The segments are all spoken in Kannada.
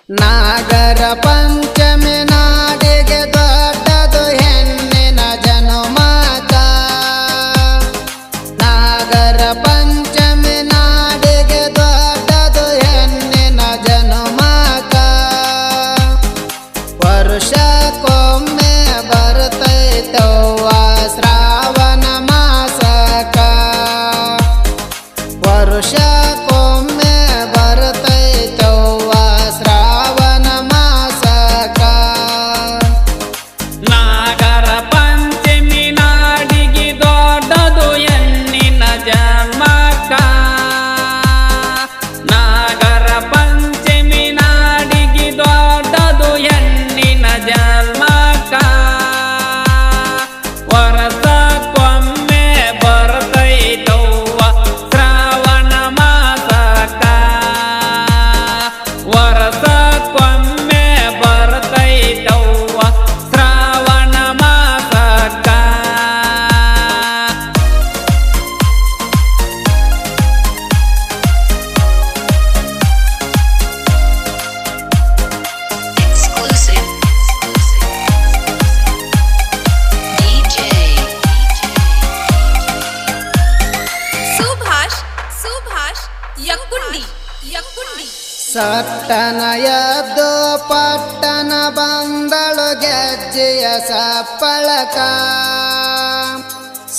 ನಾಗರ ಪಂಚಮಿ ನಾಡಿಗೆ ದೊಡ್ಡದು ಹೆಣ್ಣಿನ ಜನುಮಕ. ನಾಗರ ಪಂಚಮಿ ನಾಡಿಗೆ ದೊಡ್ಡದು ಹೆಣ್ಣಿನ ಜನುಮಕ. ವರ್ಷಕ್ಕೊಮ್ಮೆ ಬರ್ತೈತವ್ವ ಶ್ರಾವಣ ಮಾಸಕ. ವರ್ಷಕ್ಕೊಮ್ಮೆ ಬರ್ತೈತವ್ವ ಶ್ರಾವಣ ಮಾಸಕ. ನಾಗರ ಪಂಚಮಿ ನಾಡಿಗೆ ದೊಡ್ಡದು ಹೆಣ್ಣಿನ ಜನ್ಮಕ್ಕ. ನಾಗರ ಪಂಚಮಿ ನಾಡಿಗೆ ದೊಡ್ಡದು ಹೆಣ್ಣಿನ ಜನ್ಮಕ್ಕ. ವರ್ಷಕ್ಕೊಮ್ಮೆ ಬರ್ತೈತವ್ವ ಶ್ರಾವಣ ಮಾಸಕ. ವರ್ಷಕ್ಕೊಮ್ಮೆ ಬರ್ತೈತವ್ವ ಶ್ರಾವಣ ಮಾಸಕ. Exclusive. DJ. ಸುಭಾಷ್ ಯಂಗುಂಡಿ. ಸಟ್ಟನ ಎದ್ದು ಪಟ್ಟನ ಬಂದಳು ಗೆಜ್ಜೆಯ ಸಪ್ಪಳಕ.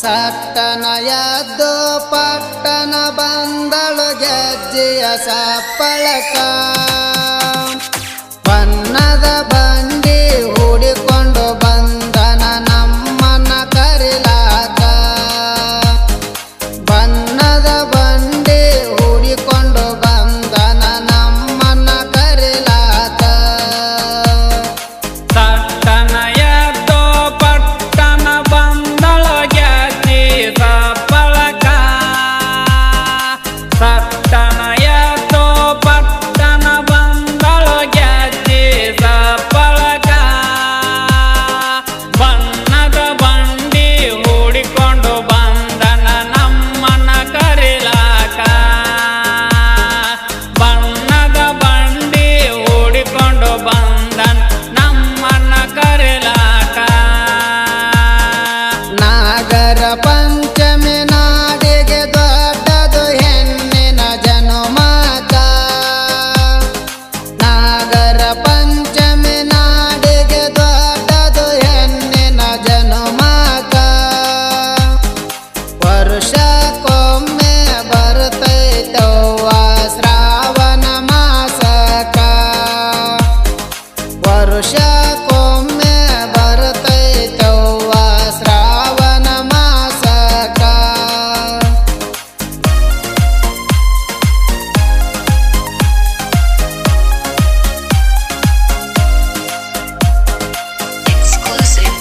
ಸಟ್ಟನ ಎದ್ದು ಪಟ್ಟನ ಬಂದಳು ಗೆಜ್ಜೆಯ ಸಪ್ಪಳಕ. ಬಣ್ಣದ ಬಂಡಿ ಹೂಡಿಕೊಂಡು ಬಂದನ ನಮ್ಮನ್ನ ಕರಿಲಾಕ. ಬಣ್ಣದ ಬಂಡಿ ಹೂಡಿಕೊಂಡು ಬಂದನ ನಮ್ಮನ್ನ ಕರಿಲಾಕ. ಸಟ್ಟನ ಎದ್ದು ಪಟ್ಟನ ಬಂದಳು ಗೆಜ್ಜೆ ಸಪ್ಪಳಕ. ಸಟ್ಟನ ಎದ್ದು ಪಟ್ಟನ ಬಂದಳು ಗೆಜ್ಜೆ ಸಪ್ಪಳಕ. ಬಣ್ಣದ ಬಂಡಿ ಹೂಡಿಕೊಂಡು ಬಂದನ ನಮ್ಮನ್ನ ಕರಿಲಾಕ. ಬಣ್ಣದ ಬಂಡಿ ಹೂಡಿಕೊಂಡು ಬಂದನ ನಮ್ಮನ್ನ ಕರಿಲಾಕ. ನಾಗರ ಪಂಚಮಿ ನಾಡಿಗೆ ದೊಡ್ಡದು ಹೆಣ್ಣಿನ ಜನುಮಕ. ನಾಗರ ಪಂಚಮಿ ನಾಡಿಗೆ ದೊಡ್ಡದು ಹೆಣ್ಣಿನ ಜನುಮಕ. ವರ್ಷಕ್ಕೊಮ್ಮೆ ಬರ್ತೈತವ್ವ ಶ್ರಾವಣ ಮಾಸಕ. ವರ್ಷಕ್ಕೊಮ್ಮೆ ಬರ್ತೈತವ್ವ ಶ್ರಾವಣ ಮಾಸಕ. Exclusive.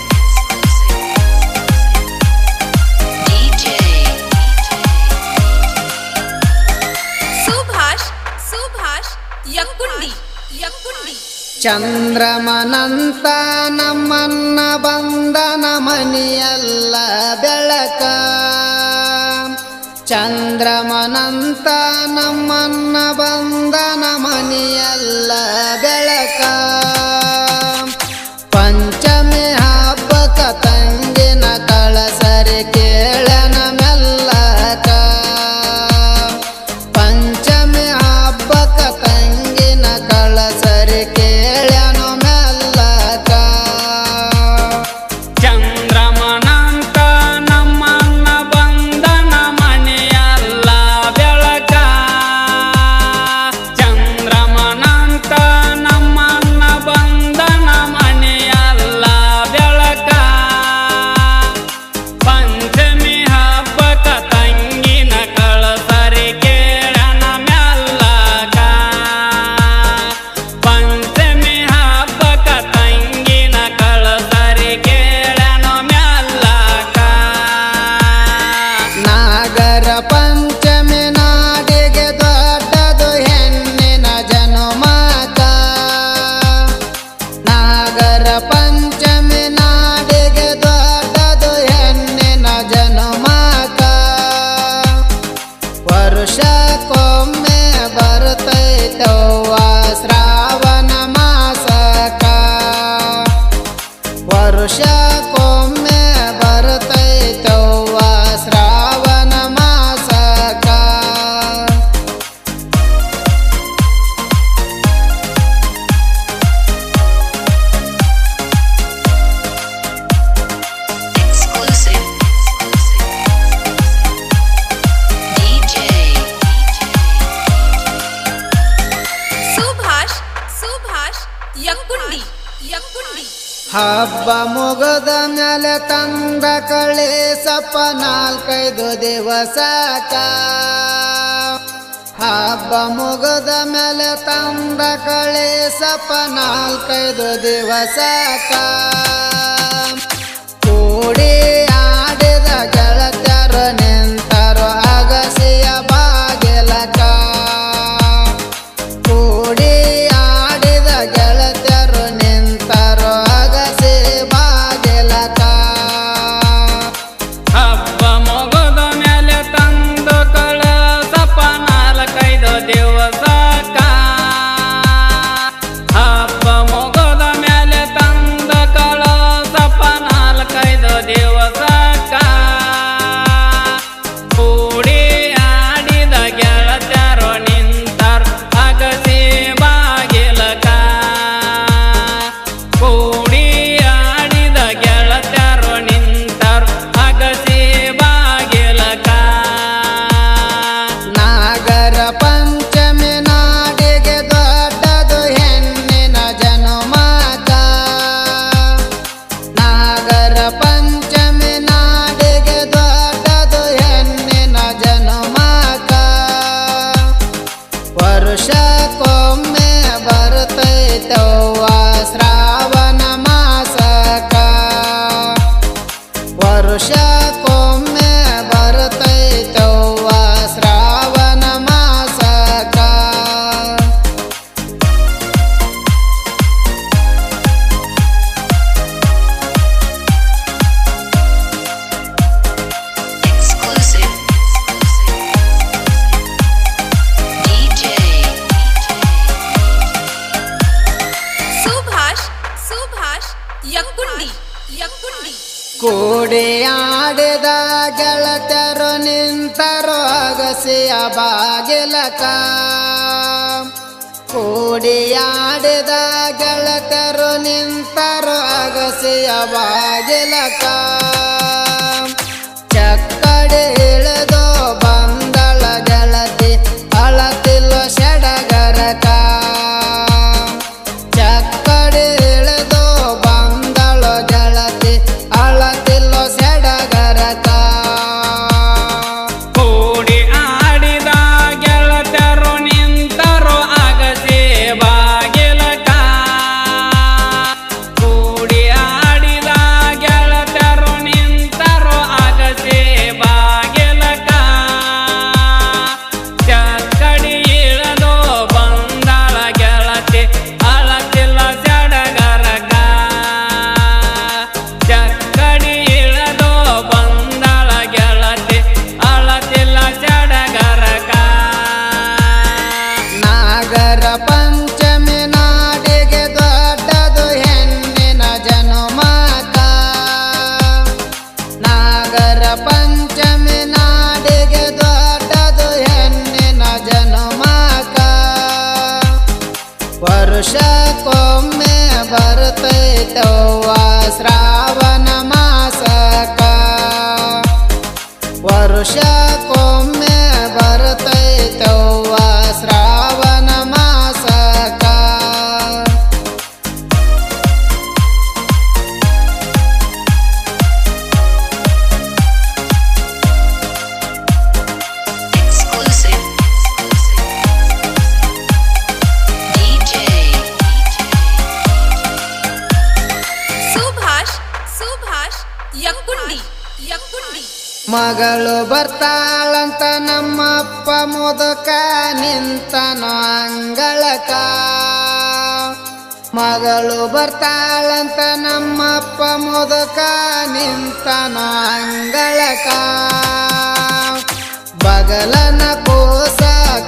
DJ. ಸುಭಾಷ್ ಯಂಗುಂಡಿ. ಚಂದ್ರಮನಂತ ನಮ್ಮನ್ನ ಬಂದನ ಮನೆಯಲ್ಲ ಬೆಳಕ. ಚಂದ್ರಮನಂತ ನಮ್ಮನ್ನ ಬಂದನ ಮನೆಯಲ್ಲ ಬೆಳಕ. ಪಂಚಮಿ ಹಬ್ಬಕ ತಂಗಿನ ಕಳಸರಿ ಕೇಳನ ಮೆಲ್ಲಕ. ಪಂಚಮಿ ಹಬ್ಬಕ ತಂಗಿನ ಕಳಸರಿ ಕೇಳನು ಮೆಲ್ಲಕ. ಚಂದ್ರಮನಂತ ನಮ್ಮನ್ನ ಬಂದನ ಮನೆಯಲ್ಲ ಬೆಳಕ. ಚಂದ್ರಮನಂತ ನಮ್ಮನ್ನ ಬಂದನ ಮನೆಯಲ್ಲ ಬೆಳಕ. ಪಂಚಮಿ ಹಬ್ಬಕ ತಂಗಿನ ಕಳಸರಿ ಕೇಳನ ಮೆಲ್ಲಕ. ಪಂಚಮಿ ಹಬ್ಬಕ ತಂಗಿನ ಕಳಸರಿ ಕೇಳನ ಮೆಲ್ಲಕ. ನಾಗರ ಪಂಚಮಿ ನಾಡಿಗೆ ದೊಡ್ಡದು ಹೆಣ್ಣಿನ ಜನುಮಕ. ನಾಗರ ಪಂಚಮಿ ನಾಡಿಗೆ ದೊಡ್ಡದು ಹೆಣ್ಣಿನ ಜನುಮಕ. ವರ್ಷಕ್ಕೊಮ್ಮೆ ಬರ್ತೈತವ್ವ ಶ್ರಾವಣ ವರ್ಷಕ್ಕೊಮ್ಮೆ ಬರ್ತೈತವ್ವ ಶ್ರಾವಣ ಮಾಸಕ. Exclusive. DJ. ಸುಭಾಷ್ ಯಕ್ಕುಂಡಿ. ಹಬ್ಬ ಮುಗದ ಮೇಲೆ ತಂದ ಕಳೆ ಸಪ 4-5 ದಿವಸಕ. ಹಬ್ಬ ಮುಗದ ಮೇಲೆ ತಂದ ಕಳೆ ಸಪ 4-5 ದಿವಸಕ. ಕೂಡಿ ಆಡಿದ ಗೆಳತ್ಯರು ನಿಂತರು ಅಗಸಿಯ ಬಾಗಿಲಕ. ಕೂಡಿ ಆಡಿದ ಗೆಳತ್ಯರು ನಿಂತರು ಅಗಸಿ ಬಾಗಿಲಕ. ಹಬ್ಬ ಮುಗಿದ ಮೇಲೆ ತಂದು ಕಳಸಪ್ಪ 4-5 ದಿವಸಕ್ಕ. ಹಬ್ಬ ಮುಗಿದ ಮೇಲೆ ತಂದು ಕಳಸಪ್ಪ 4-5 ದಿವಸಕ್ಕ. ಕೂಡಿ ಆಡಿದ ಗೆಳತ್ಯರು ನಿಂತರು ಅಗಸಿ ಬಾಗಿಲಕ. ಕೂಡಿ ಆಡಿದ ಗೆಳತ್ಯರು ನಿಂತರು ಅಗಸಿ ಬಾಗಿಲಕ. ನಾಗರ ಪಂಚಮಿ ನಾಡಿಗೆ ದೊಡ್ಡದು ಹೆಣ್ಣಿನ ಜನುಮಕ. ನಾಗರ ಪಂಚಮಿ ನಾಡಿಗೆ ದೊಡ್ಡದು ಹೆಣ್ಣಿನ ಜನುಮಕ. ವರ್ಷಕ್ಕೊಮ್ಮೆ ಬರ್ತೈತವ್ವ ಶ್ರಾವಣ ಮಾಸಕ. ವರ್ಷಕ್ಕೊಮ್ಮೆ ಬರ್ತೈತವ್ವ ಶ್ರಾವಣ ಮಾಸಕ. Exclusive. DJ. ಸುಭಾಷ್ ಯಕ್ಕುಂಡಿ. ಕೂಡಿ ಆಡಿದ ಗೆಳತ್ಯರು ನಿಂತರು ಅಗಸಿಯ ಬಾಗಿಲಕ. ಕೂಡಿ ಆಡಿದ ಗೆಳತ್ಯರು ನಿಂತರು ಅಗಸಿಯ ಬಾಗಿಲಕ. ಚಕ್ಕಡಿ ಇಳಿದು ಬಂದಳ ಗೆಳತಿ ಅಳತಿಲ್ಲ ಸಡಗರಕ. ಚಕ್ಕಡಿ ಇಳಿದು ಬಂದಳು ಗೆಳತಿ ಅಳತಿಲ್ಲ ಸಡಗರಕ. ಕೂಡಿ ಆಡಿದ ಗೆಳತ್ಯರು ನಿಂತರು ಅಗಸಿ ಬಾಗಿಲಕ. ಕೂಡಿ ಆಡಿದ ಗೆಳತ್ಯರು ನಿಂತರು ಅಗಸಿ ಬಾಗಿಲಕ. ಚಕ್ಕಡಿ ಇಳಿದು ಬಂದಳ ಗೆಳತಿ ಅಳತಿಲ್ಲ ಸಡಗರಕ. ಚಕ್ಕಡಿ ಇಳಿದು ಬಂದಳ ಗೆಳತಿ ಅಳತಿಲ್ಲ ಸಡಗರಕ. ನಾಗರ ಪಂಚಮಿ ನಾಡಿಗೆ ದೊಡ್ಡದು ಹೆಣ್ಣಿನ ಜನುಮಕ. ನಾಗರ ಪಂಚಮಿ ನಾಡಿಗೆ ದೊಡ್ಡದು ಹೆಣ್ಣಿನ ಜನುಮಕ. ವರ್ಷಕ್ಕೊಮ್ಮೆ ಬರ್ತೈತವ್ವ ಶ್ರಾವಣ ಮಾಸಕ. ವರ್ಷಕ್ಕೊಮ್ಮೆ ಬರ್ತೈತವ್ವ ಶ್ರಾವಣ ಮಾಸಕ. Exclusive. DJ. ಸುಭಾಷ್ ಯಕ್ಕುಂಡಿ. ಮಗಳು ಬರ್ತಾಳಂತ ನಮ್ಮಪ್ಪ ಮುದುಕ ನಿಂತನೋ ಅಂಗಳಕ. ಮಗಳು ಬರ್ತಾಳಂತ ನಮ್ಮಪ್ಪ ಮುದುಕ ನಿಂತನೋ ಅಂಗಳಕ. ಬಗಲನ ಕೂಸ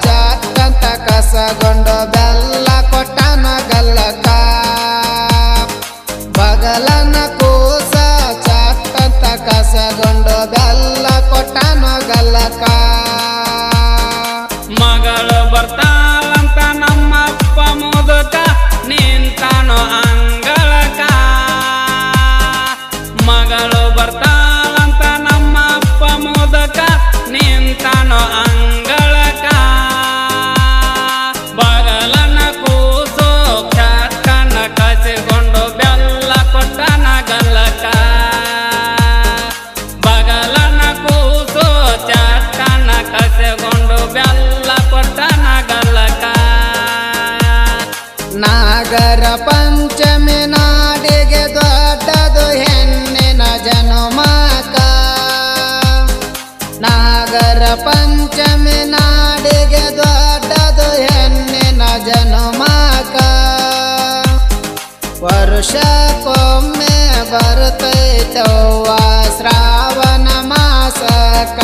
ಚಾಕಂತ ಕಸಗೊಂಡು ಬೆಲ್ಲ ಕೊಟ್ಟನ ಗಲ್ಲಕ. ಬಗಲನ ಕೂಸ ಬರ್ತೈತವ್ವ ಶ್ರಾವಣ ಮಾಸಕ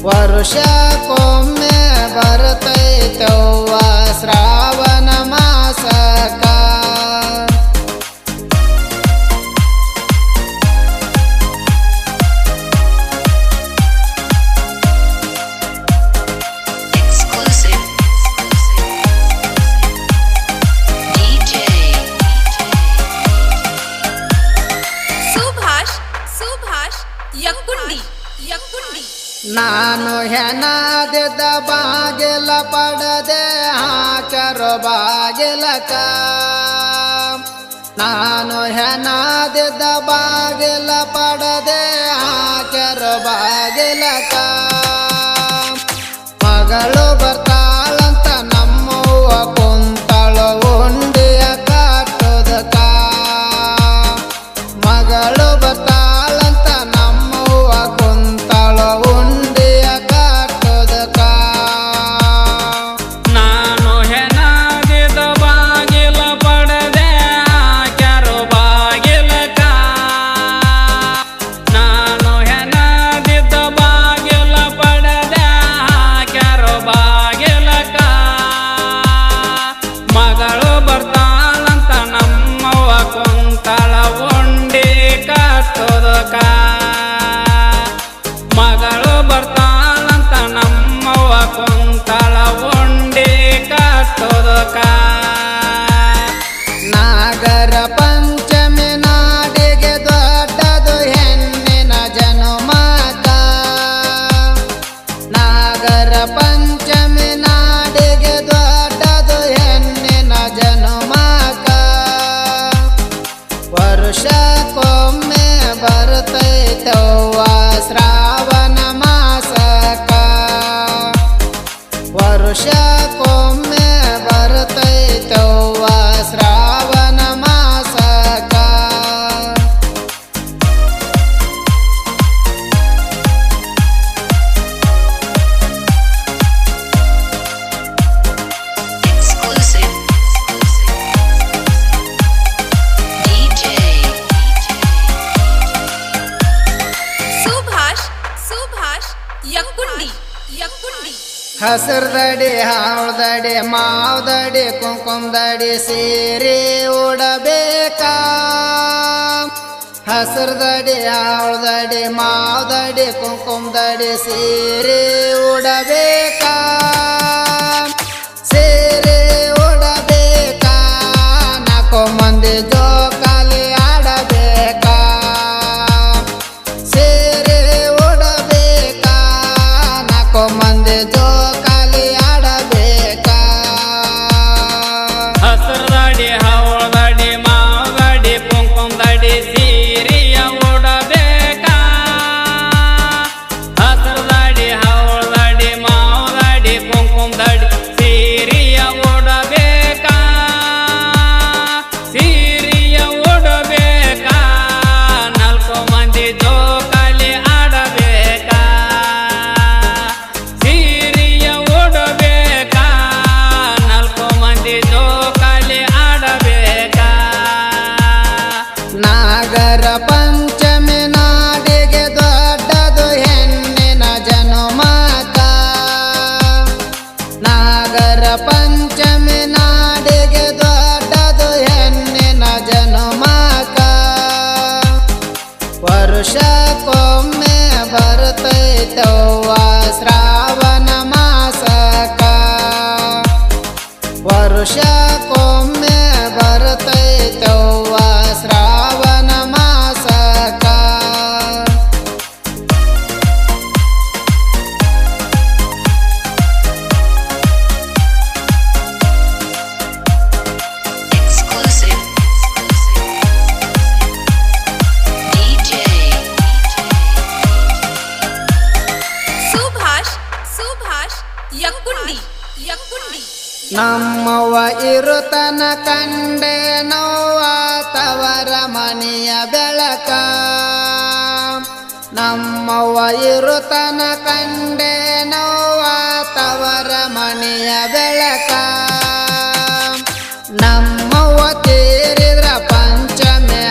ವರ್ಷಕ್ಕೊಮ್ಮೆ ಬರ್ತೈತವ್ವ ಶ್ರಾವಣ ಮಾಸಕ Exclusive. DJ. ಸುಭಾಷ್ ಯಕ್ಕುಂಡಿ ನಾನು ಹೆಣದಿದ್ದ ಬಾಗಿಲ ಪಡದೆ ಹಾಕರು ಬಾಗಿಲಕ ನಾನು ಹೆಣದಿದ್ದ ಬಾಗಿಲ ಪಡದೆ ಹಾಕರು ಬಾಗಿಲಕ ಮಗಳು ಬರ್ತಾಳಂತ ನಮ್ಮವ್ವ ಕುಂತಳು ಉಂಡಿಯ ಕಟ್ಟುದಕ ಮಗಳು ಬರ್ತಾಳಂತ ನಮ್ಮವ್ವ ಕುಂತಳು ಉಂಡಿಯ ಕಟ್ಟುದಕ ನಾನು ಹೆಣದಿದ ಬಾಗಿಲ ಪಡದೆ ಹಾಕ್ಯಾರು ಬಾಗಿಲಕ ನಾನು ಹೆಣದಿದ್ದ ಬಾಗಿಲ ಪಡದೆ ಹಾಕ್ಯಾರು ಬಾಗಿಲಕ ಮಗಳು ಬರ್ತಾಳಂತ ನಮ್ಮವ್ವ ಕುಂತಳ ಉಂಡಿ ಕಟ್ಟುದಕ ಮಗಳು ಬರ್ತಾಳಂತ ನಮ್ಮವ್ವ ಕುಂತಳ ಉಂಡಿ ಕಟ್ಟುದಕ ನಾಗರ ಪಂಚಮಿ ನಾಡಿಗೆ ದೊಡ್ಡದು ಹೆಣ್ಣಿನ ಜನುಮಕ ನಾಗರ ಪಂಚಮಿ ನಾಡಿಗೆ ದೊಡ್ಡದು ಹೆಣ್ಣಿನ ಜನುಮಕ ವರ್ಷಕ್ಕೊಮ್ಮೆ ಬರ್ತೈತವ್ವ ಶ್ರಾವಣ ಮಾಸಕ ವರ್ಷಕ್ಕೊಮ್ಮೆ ಬರ್ತೈತವ್ವ ಶ್ರಾವಣ ಮಾಸಕ Exclusive. DJ. ಸುಭಾಷ್ ಯಕ್ಕುಂಡಿ ಹಸಿರ್ದಡಿ ಹಾವ್ದಡಿ ಮಾವ್ದಡಿ ಕುಂಕುಮದಡಿ ಸೀರೆ ಉಡಬೇಕ ಹಸಿರ್ದಡಿ ಹಾವ್ದಡಿ ಮಾವ್ದಡಿ ಕುಂಕುಮದಡಿ ಸೀರೆ ಉಡಬೇಕ ಸೀರೆ ಉಡಬೇಕ ನಾಲ್ಕು ಮಂದಿ ಜೋಕಾಲಿ ಆಡಬೇಕ ಸೀರೆ ಉಡಬೇಕ ನಾಲ್ಕು ಮಂದಿ ಜೋಕಾಲಿ ಆಡಬೇಕ ಹಸಿರದಡಿ ಹವಳದಡಿ ಮಾವದಡಿ ಕುಂಕುಮದಡಿ ಸೀರೆಯ ಉಡಬೇಕ ಹಸಿರದಡಿ ಹವಳದಡಿ ಮಾವದಡಿ ಕುಂಕುಮದಡಿ ಸೀರೆಯ ಉಡಬೇಕ ಸೀರೆಯ ಉಡಬೇಕ ನಾಲ್ಕು ಮಂದಿ ಜೋಕಾಲಿ ಆಡಬೇಕ ಸೀರೆಯ ಉಡಬೇಕ ನಾಲ್ಕು ಮಂದಿ ಜೋಕಾಲಿ ಆಡಬೇಕ ನಾಗರ ಪಂಚಮಿ ನಾಡಿಗೆ ದೊಡ್ಡದು ಹೆಣ್ಣಿನ ಜನುಮಕ ನಾಗರ ಪಂಚಮಿ ನಾಡಿಗೆ ದೊಡ್ಡದು ಹೆಣ್ಣಿನ ಜನುಮಕ ವರ್ಷಕ್ಕೊಮ್ಮೆ ಬರ್ತೈತವ್ವ ಶ್ರಾವಣ ಮಾಸಕ ವರ್ಷಕ್ಕೊಮ್ಮೆ ಬರ್ತೈತವ್ವ ಶ್ರಾವಣ ಮಾಸಕ Exclusive. DJ. ಸುಭಾಷ್ ಯಕ್ಕುಂಡಿ ನಮ್ಮವ್ವ ಇರುತನ ಕಂಡೆ ನೋವ ತವರ ಮನೆಯ ಬೆಳಕ ನಮ್ಮವ್ವ ಇರುತನ ಕಂಡೆ ನೋವ ತವರ ಮನೆಯ ಬೆಳಕ ನಮ್ಮವ್ವ ತೀರಿದ್ರ ಪಂಚಮಿ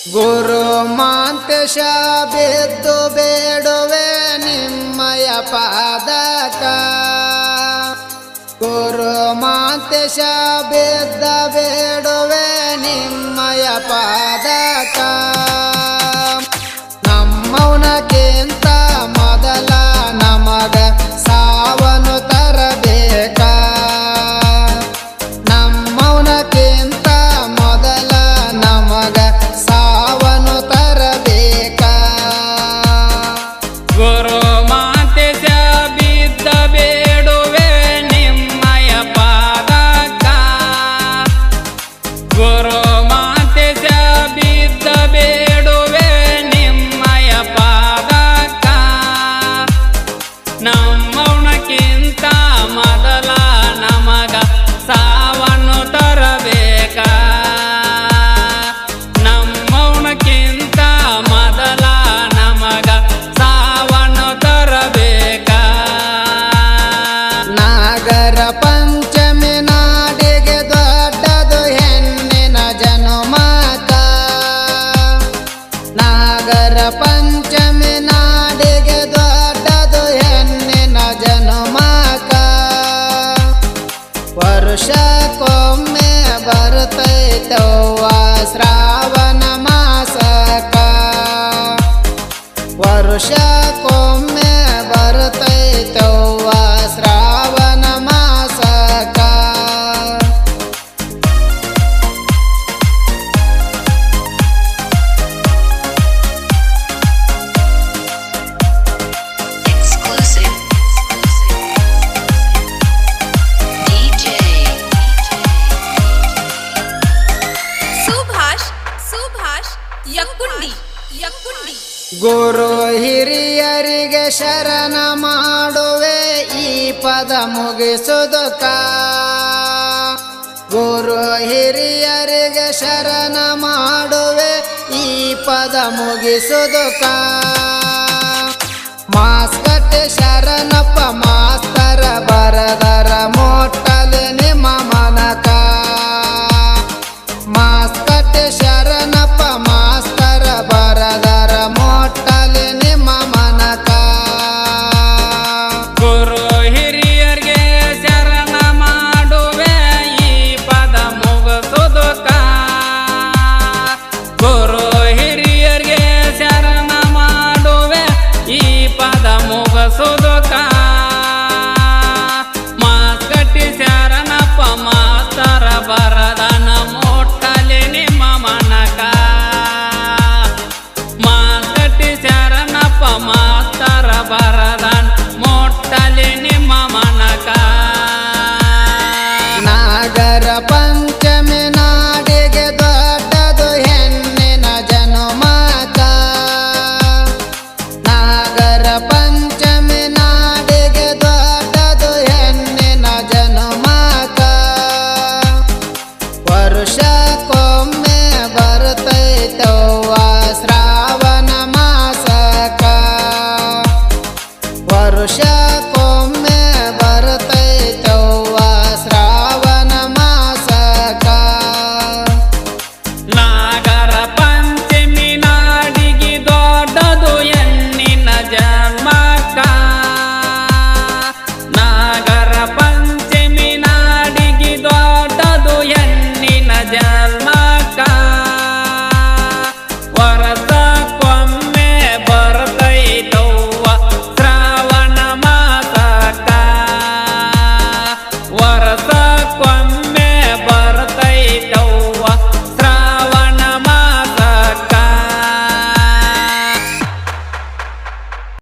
ಗುರು ಮಾಂತೇಶ ಬಿದ್ದು ಬೇಡುವೆ ನಿಮ್ಮಯ ಪಾದಕ ಗುರು ಮಾಂತೇಶ ಬಿದ್ದ ಬೇಡುವೆ ನಿಮ್ಮಯ ಪಾದಕ ನಮ್ಮವನಕ್ಕಿಂತ ಮೊದಲ ನಮಗ ಸಾವನು ತರಬೇಕ ನಮ್ಮವನಕ್ಕಿಂತ ಮೊದಲ ನಮಗ ಸಾವನು ತರಬೇಕ ಗುರು ಮಾಂತೇಶ ಬಿದ್ದ ಬೇಡುವೆ ನಿಮ್ಮಯ ಪಾದಕ ಗುರು ಮಾಂತೇಶ ಬಿದ್ದ ಬೇಡುವೆ ನಿಮ್ಮಯ ಪಾದಕ ನಮ್ಮವನಕ್ಕಿಂತ ಮೊದಲ ನಮಗ ಸಾವನ್ನು ತರಬೇಕ ನಮ್ಮವನಕ್ಕಿಂತ ಮೊದಲ ನಮಗ ಸಾವನ್ನು ತರಬೇಕ ನಾಗರ ಪಂಚಮಿ ನಾಡಿಗೆ ದೊಡ್ಡದು ಹೆಣ್ಣಿನ ಜನುಮಕ ನಾಗರ ಪಂಚಮಿ ನಾಡಿಗೆ ದೊಡ್ಡದು ಹೆಣ್ಣಿನ ಜನುಮಕ ವರ್ಷಕ್ಕೊಮ್ಮೆ ಬರ್ತೈತವ್ವ ಶ್ರಾವಣ ಮಾಸಕ ವರ್ಷಕ್ಕೊಮ್ಮೆ ಬರ್ತೈತವ್ವ ಶ್ರಾವಣ ಮಾಸಕ Exclusive. DJ. ಸುಭಾಷ್ ಯಕ್ಕುಂಡಿ ಗುರು ಹಿರಿಯರಿಗೆ ಶರಣ ಮಾಡುವೆ ಈ ಪದ ಮುಗಿಸುವುದಕ್ಕ ಗುರು ಹಿರಿಯರಿಗೆ ಶರಣ ಮಾಡುವೆ ಈ ಪದ ಮುಗಿಸುವುದಕ್ಕ ಮಾಸ್ಕಟ್ಟೆ ಶರಣಪ್ಪ ಮಾಸ್ತರ ಬರದರ ಮೋಟ